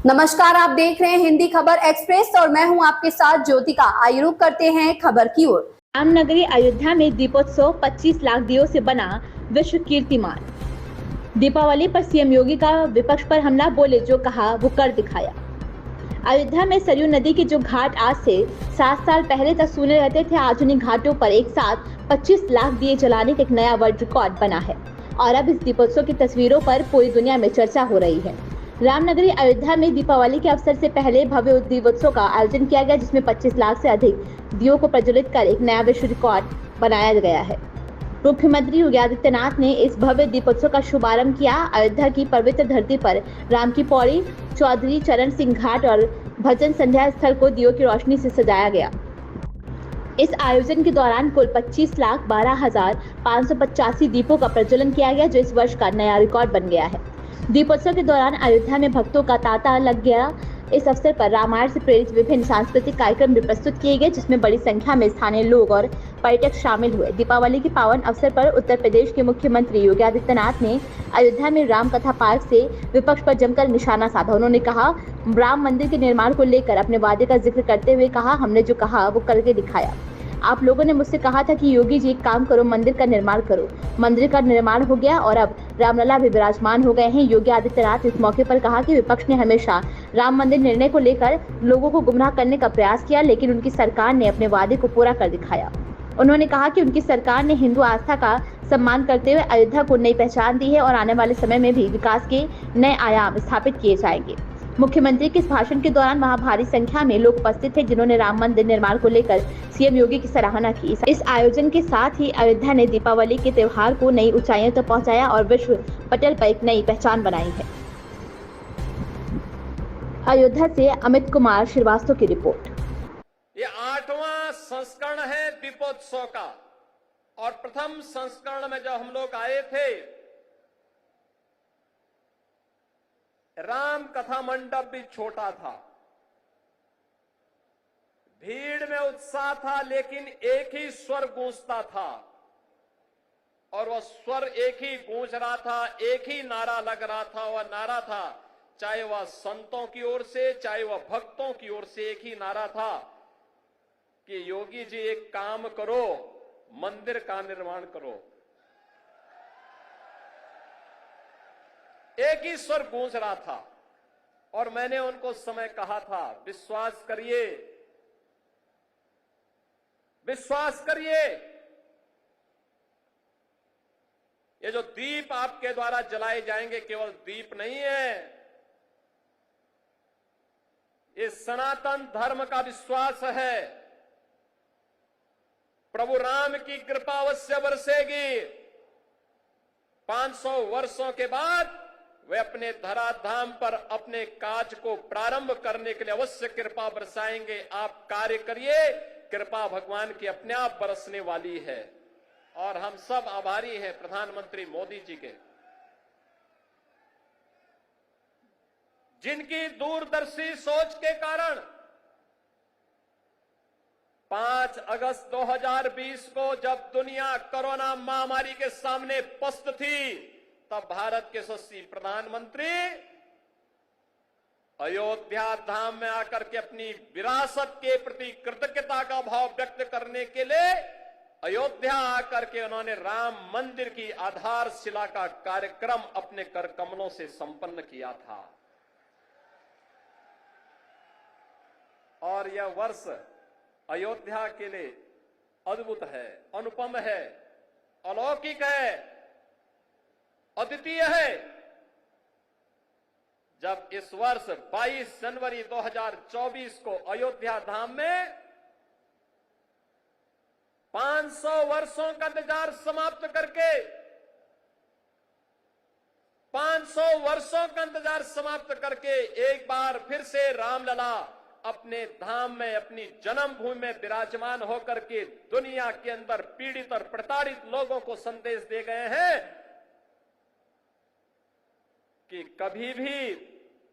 नमस्कार, आप देख रहे हैं हिंदी खबर एक्सप्रेस और मैं हूं आपके साथ ज्योतिका। आइए रुक करते हैं खबर की ओर। रामनगरी अयोध्या में दीपोत्सव 25 लाख दियों से बना विश्व कीर्तिमान। दीपावली पर सीएम योगी का विपक्ष पर हमला, बोले जो कहा वो कर दिखाया। अयोध्या में सरयू नदी के जो घाट आज से 7 साल पहले तक सूने रहते थे, आज उन्हीं घाटों पर एक साथ 25 लाख दिए जलाने का एक नया वर्ल्ड रिकॉर्ड बना है और अब इस दीपोत्सव की तस्वीरों पर पूरी दुनिया में चर्चा हो रही है। रामनगरी अयोध्या में दीपावली के अवसर से पहले भव्य दीपोत्सव का आयोजन किया गया, जिसमें 25 लाख से अधिक दियों को प्रज्वलित कर एक नया विश्व रिकॉर्ड बनाया गया है। मुख्यमंत्री योगी आदित्यनाथ ने इस भव्य दीपोत्सव का शुभारंभ किया। अयोध्या की पवित्र धरती पर राम की पौड़ी, चौधरी चरण सिंह घाट और भजन संध्या स्थल को दियों की रोशनी से सजाया गया। इस आयोजन के दौरान कुल 25,12,585 दीपों का प्रज्वलन किया गया, जो इस वर्ष का नया रिकॉर्ड बन गया है। दीपोत्सव के दौरान अयोध्या में भक्तों का तांता लग गया। इस अवसर पर रामायण से प्रेरित विभिन्न सांस्कृतिक कार्यक्रम भी प्रस्तुत किए गए, जिसमें बड़ी संख्या में स्थानीय लोग और पर्यटक शामिल हुए। दीपावली के पावन अवसर पर उत्तर प्रदेश के मुख्यमंत्री योगी आदित्यनाथ ने अयोध्या में राम कथा पार्क से विपक्ष पर जमकर निशाना साधा। उन्होंने कहा, राम मंदिर के निर्माण को लेकर अपने वादे का जिक्र करते हुए कहा, हमने जो कहा वो करके दिखाया। आप लोगों ने मुझसे कहा था कि योगी जी एक काम करो, मंदिर का निर्माण करो। मंदिर का निर्माण हो गया और अब रामलला भी विराजमान हो गए हैं। योगी आदित्यनाथ इस मौके पर कहा कि विपक्ष ने हमेशा राम मंदिर निर्णय को लेकर लोगों को गुमराह करने का प्रयास किया, लेकिन उनकी सरकार ने अपने वादे को पूरा कर दिखाया। उन्होंने कहा कि उनकी सरकार ने हिंदू आस्था का सम्मान करते हुए अयोध्या को नई पहचान दी है और आने वाले समय में भी विकास के नए आयाम स्थापित किए जाएंगे। मुख्यमंत्री के इस भाषण के दौरान वहां भारी संख्या में लोग उपस्थित थे, जिन्होंने राम मंदिर निर्माण को लेकर सीएम योगी की सराहना की। इस आयोजन के साथ ही अयोध्या ने दीपावली के त्योहार को नई ऊंचाइयों तक पहुंचाया और विश्व पटल पर एक नई पहचान बनाई है। अयोध्या से अमित कुमार श्रीवास्तव की रिपोर्ट। ये 8वां संस्करण है दीपोत्सव का और प्रथम संस्करण में जब हम लोग आए थे, राम कथा मंडप भी छोटा था, भीड़ में उत्साह था, लेकिन एक ही स्वर गूंजता था और वह स्वर एक ही गूंज रहा था, एक ही नारा लग रहा था। वह नारा था, चाहे वह संतों की ओर से, चाहे वह भक्तों की ओर से, एक ही नारा था कि योगी जी एक काम करो, मंदिर का निर्माण करो। एक ही स्वर गूंज रहा था और मैंने उनको उस समय कहा था, विश्वास करिए, विश्वास करिए, ये जो दीप आपके द्वारा जलाए जाएंगे केवल दीप नहीं है, ये सनातन धर्म का विश्वास है। प्रभु राम की कृपा अवश्य बरसेगी। 500 वर्षों के बाद वे अपने धराधाम पर अपने काज को प्रारंभ करने के लिए अवश्य कृपा बरसाएंगे। आप कार्य करिए, कृपा भगवान की अपने आप बरसने वाली है और हम सब आभारी हैं प्रधानमंत्री मोदी जी के, जिनकी दूरदर्शी सोच के कारण 5 अगस्त 2020 को जब दुनिया कोरोना महामारी के सामने पस्त थी, तब भारत के यशस्वी प्रधानमंत्री अयोध्या धाम में आकर के अपनी विरासत के प्रति कृतज्ञता का भाव व्यक्त करने के लिए अयोध्या आकर के उन्होंने राम मंदिर की आधारशिला का कार्यक्रम अपने कर कमलों से संपन्न किया था। और यह वर्ष अयोध्या के लिए अद्भुत है, अनुपम है, अलौकिक है, अद्वितीय है। जब इस वर्ष 22 जनवरी 2024 को अयोध्या धाम में 500 वर्षों का इंतजार समाप्त करके 500 वर्षों का इंतजार समाप्त करके एक बार फिर से रामलला अपने धाम में, अपनी जन्मभूमि में विराजमान होकर के दुनिया के अंदर पीड़ित और प्रताड़ित लोगों को संदेश दे गए हैं कि कभी भी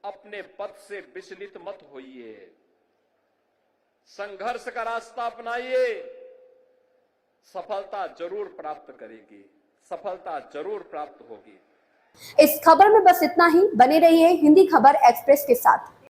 अपने पथ से विचलित मत होइए, संघर्ष का रास्ता अपनाइए, सफलता जरूर प्राप्त करेगी, सफलता जरूर प्राप्त होगी। इस खबर में बस इतना ही। बने रहिए हिंदी खबर एक्सप्रेस के साथ।